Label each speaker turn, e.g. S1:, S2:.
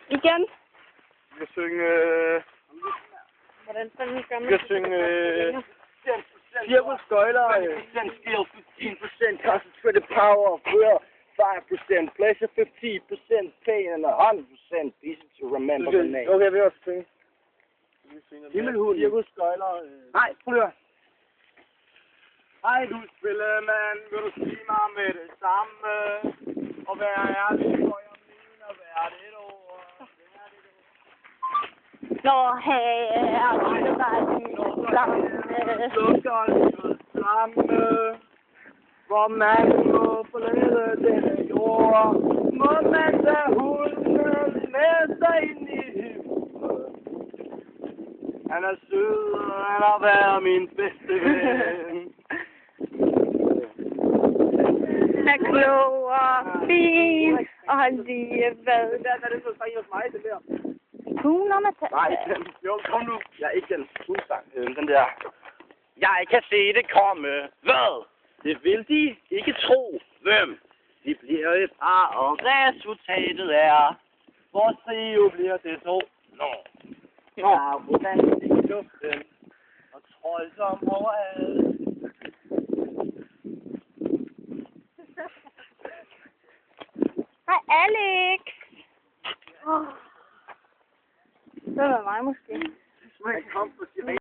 S1: Igen.
S2: Vi skal synge...
S1: Hvordan fanden gør man
S2: Vi skal synge... Cirkelskøjler.
S3: 20% skill, 15% concentrated power of will, 5% pleasure, 15% pain, and 100% easy to remember the name.
S2: Okay, vi har også synge.
S3: Himmelhunden.
S2: Cirkelskøjler.
S3: Nej, prøv at høre.
S2: Hej du spillemand, vil du sige mig med det samme? Og hvad er det, hvor jeg mener, hvad er det ord?
S1: Nå, her det var livet samme.
S2: Slukker livet flamme, hvor man må forlade denne jord. Må man tage hunden med sig ind i himlen. Han er sød, og han har været min bedste ven.
S1: Han er klog og fin, og han lige ved.
S2: Hvad er det for sang hos mig, det der?
S1: Kuner med
S3: Nej, jo, kom nu. Jeg er ikke den udsang. Den der. Jeg kan se det komme. Hvad? Det vil de ikke tro. Hvem? De bliver et par, og resultatet er...
S2: Hvor trio bliver det så?
S3: Nå.
S2: Ja, hvordan i luften, og trold som overalt.
S1: Hej, Alex. Det var mig måske.
S2: Man kom på sin